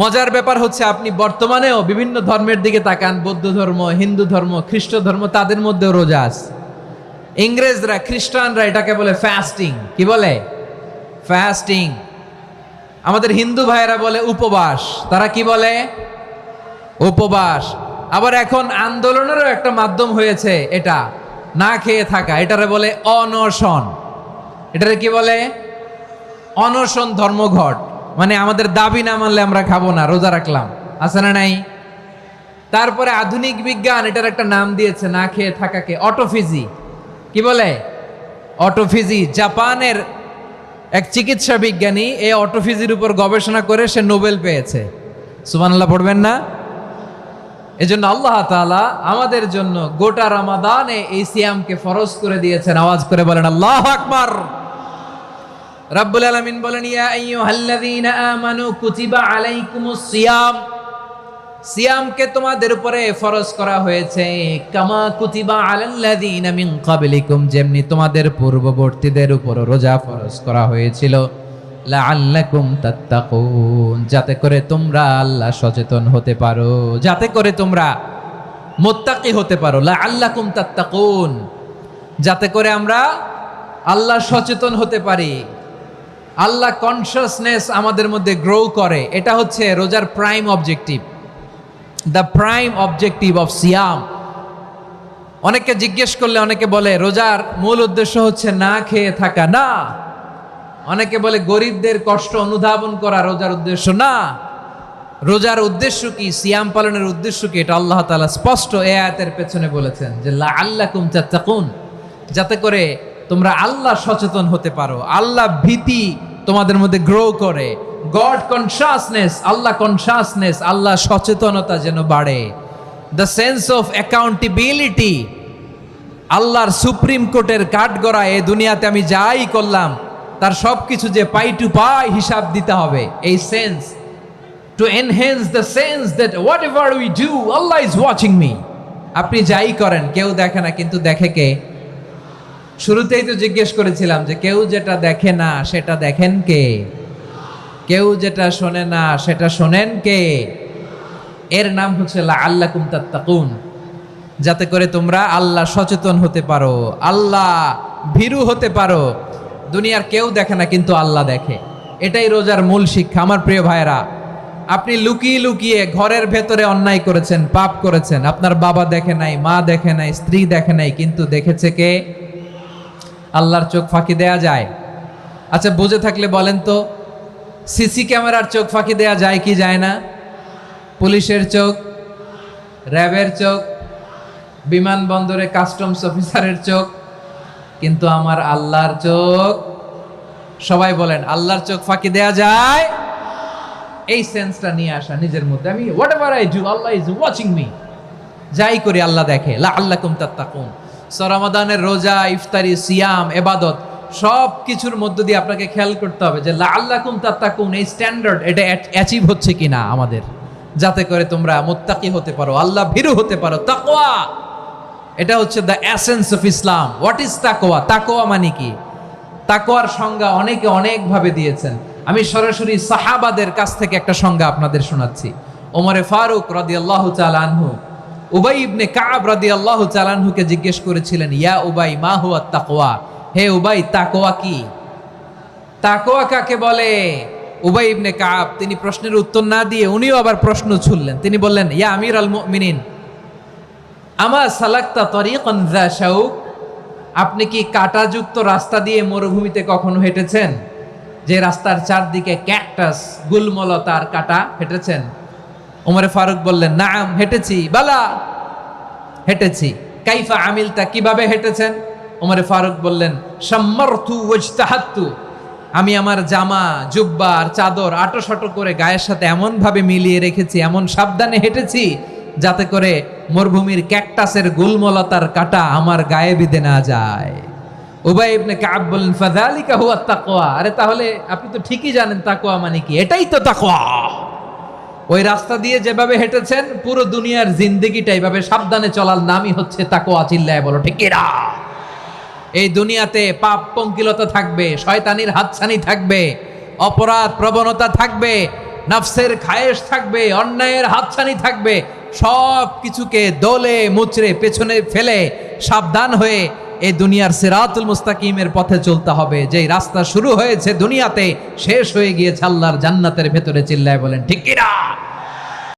মজার ব্যাপার হচ্ছে আপনি বর্তমানেও বিভিন্ন ধর্মের দিকে তাকান, বৌদ্ধ ধর্ম, হিন্দু ধর্ম, খ্রিস্ট ধর্ম, তাদের মধ্যেও রোজা আছে। ইংরেজরা, খ্রিস্টানরা এটাকে বলে ফাস্টিং। কি বলে? ফাস্টিং। আমাদের হিন্দু ভাইয়েরা বলে উপবাস। তারা কি বলে? উপবাস। আবার এখন আন্দোলনেরও একটা মাধ্যম হয়েছে এটা, না খেয়ে থাকা, এটারে বলে অনশন। এটারে কি বলে? অনশন ধর্মঘট। মানে আমাদের দাবি না মানলে আমরা খাবো না, রোজা রাখলাম, আছে না নাই? তারপরে আধুনিক বিজ্ঞান এটার একটা নাম দিয়েছে না খেয়ে থাকাকে, অটোফিজি। কি বলে? অটোফিজি। জাপানের এক চিকিৎসা বিজ্ঞানী এই অটোফিজির উপর গবেষণা করে সে নোবেল পেয়েছে। সুবহানাল্লাহ পড়বেন না? এজন্য আল্লাহ তাআলা আমাদের জন্য গোটা রমাদানে এই সিয়ামকে ফরজ করে দিয়েছেন। আওয়াজ করে বলেন আল্লাহু আকবার। রাব্বুল আলামিন বলেন, ইয়া আইয়ুহাল্লাযীনা আমানু কুতিবা আলাইকুমুস সিয়াম। সিয়ামকে তোমাদের উপরে ফরজ করা হয়েছে, কামা কুতিবা আলাল্লাযীনা মিন ক্বাবলিকুম, যেমনি তোমাদের পূর্ববর্তীদের উপর রোজা ফরজ করা হয়েছিল, লাআল্লাকুম তাত্তাকুন, যাতে করে তোমরা আল্লাহ সচেতন হতে পারো, যাতে করে তোমরা মুত্তাকি হতে পারো। লাআল্লাকুম তাত্তাকুন, যাতে করে আমরা আল্লাহ সচেতন হতে পারি, আল্লাহ কনসিয়াসনেস আমাদের মধ্যে গ্রো করে। এটা হচ্ছে রোজার prime objective, the prime objective of সিয়াম। অনেকে জিজ্ঞেস করলে অনেকে বলে রোজার মূল উদ্দেশ্য হচ্ছে না খেয়ে থাকা। না। অনেকে বলে গরিবদের কষ্ট অনুধাবন করা রোজার উদ্দেশ্য। না। রোজার উদ্দেশ্য কি, সিয়াম পালনের উদ্দেশ্য কি, এটা আল্লাহ তাআলা স্পষ্ট এই আয়াতের পেছনে বলেছেন যে লাআল্লাকুম তাত্তাকুন, যাতে করে তোমরা আল্লাহ সচেতন হতে পারো, আল্লাহ ভীতি তোমাদের মধ্যে গ্রো করে, গড কনসিয়াসনেস, আল্লাহ কনসিয়াসনেস, আল্লাহ সচেতনতা যেন বাড়ে, দ্য সেন্স অফ অ্যাকাউন্টেবিলিটি। আল্লাহর সুপ্রিম কোর্টের কাঠগড়া এই দুনিয়াতে আমি যাই করলাম তার সব কিছু যে পাই টু পাই হিসাব দিতে হবে, এই sense, to enhance the sense that what ever we do Allah is watching me. আপনি যাই করেন কেউ দেখে না, কিন্তু দেখে কে? শুরুতেই তো জিজ্ঞেস করেছিলাম যে কেউ যেটা দেখে না সেটা দেখেন কে? কেউ যেটা শোনে না সেটা শোনেন কে? এর নাম হচ্ছে লাআল্লাকুম তাত্তাকুন, যাতে করে তোমরা আল্লাহ সচেতন হতে পারো, আল্লাহ ভীরু হতে পারো। দুনিয়ার কেউ দেখে না, কিন্তু আল্লাহ দেখে। এটাই রোজার মূল শিক্ষা। আমার প্রিয় ভাইরা, আপনি লুকিয়ে লুকিয়ে ঘরের ভেতরে অন্যায় করেছেন, পাপ করেছেন, আপনার বাবা দেখে নাই, মা দেখে নাই, স্ত্রী দেখে নাই, কিন্তু দেখেছে কে? আল্লাহর চোখ ফাঁকি দেয়া যায়? আচ্ছা, বুঝে থাকলে বলেন তো, সিসি ক্যামেরার চোখ ফাঁকি দেয়া যায় কি যায় না? পুলিশের চোখ, র্যাবের চোখ, বিমানবন্দরে কাস্টমস অফিসারের চোখ, কিন্তু আমার আল্লাহর চোখ? সবাই বলেন, আল্লাহর চোখ ফাঁকি দেয়া যায়? এই সেন্সটা নিয়ে আসা নিজের মধ্যে, আমি what ever I do Allah is watching me, যাই করি আল্লাহ দেখে। লাআল্লাকুম তাত্তাকুন। রমাদানের রোজা, ইফতারি, সিয়াম, ইবাদত সব কিছুর মধ্য দিয়ে আপনাকে খেয়াল করতে হবে যে লাআল্লাকুম তাত্তাকুন এই স্ট্যান্ডার্ড এটা অ্যাচিভ হচ্ছে কিনা আমাদের, যাতে করে তোমরা মুত্তাকি হতে পারো, আল্লাহ ভীরু হতে পারো। তাকওয়া, এটা হচ্ছে the essence of Islam. What is তাকওয়া? তাকওয়া মানে কি? তাকওয়ার সংজ্ঞা অনেকে অনেকভাবে দিয়েছেন। আমি সরাসরি সাহাবাদের কাছ থেকে একটা সংজ্ঞা আপনাদের শোনাচ্ছি। ওমরে ফারুক রাদিয়াল্লাহু তাআলা আনহু উবাই ইবনে কাব রাদিয়াল্লাহু তাআলা আনহুকে জিজ্ঞেস করেছিলেন, ইয়া উবাই মা হুয়া তাকওয়া, হে উবাই তাকওয়া কি? তাকওয়া কাকে বলে? উবাই ইবনে কাব তিনি প্রশ্নের উত্তর না দিয়ে উনিও আবার প্রশ্ন ছুড়লেন। তিনি বললেন, ইয়া আমিরাল মুমিনিন, আমা সালাকতা তরিকান যা শাউক, আপনি কি কাঁটাযুক্ত রাস্তা দিয়ে মরুভূমিতে কখনো হেঁটেছেন? যে রাস্তার চারদিকে ক্যাকটাস, গুলমলতার কাঁটা, হেঁটেছেন? ওমরে ফারুক বললেন, নাম, হেঁটেছি। বালা, হেঁটেছি। কাইফা আমিলতা, কিভাবে হেঁটেছেন? ওমরে ফারুক বললেন, শাম্মারতু ওয়াজতাহাত্তু, আমি আমার জামা, জুব্বা আর চাদর আটোসাটো করে গায়ের সাথে এমন ভাবে মিলিয়ে রেখেছি, এমন সাবধানে হেঁটেছি যাতে করে মরুভূমির ক্যাকটাসের গুলমলতার কাঁটা আমার গায়ে বিঁধে না যায়। উবাই ইবনে কাব বললেন, ফাযালিকা হুয়া তাকওয়া, আরে তাহলে আপনি তো ঠিকই জানেন তাকওয়া মানে কি, এটাই তো তাকওয়া। ওই রাস্তা দিয়ে যেভাবে হেঁটেছেন পুরো দুনিয়ার জিন্দেগিটা এইভাবে সাবধানে চলার নামই হচ্ছে তাকওয়া। চিল্লায় বলো ঠিক কিনা? এই দুনিয়াতে পাপ পঙ্কিলতা থাকবে, শয়তানির হাতছানি থাকবে, অপরাধ প্রবণতা থাকবে, নফসের খায়েশ থাকবে, অন্যায়ের হাতছানি থাকবে, সব কিছুকে দোলে মুচড়ে পেছনে ফেলে সাবধান হয়ে এই দুনিয়ার সিরাতুল মুস্তাকিমের পথে চলতে হবে। যেই রাস্তা শুরু হয়েছে দুনিয়াতে, শেষ হয়ে গিয়েছে আল্লাহর জান্নাতের ভেতরে। চিল্লায় বলেন ঠিক কিনা?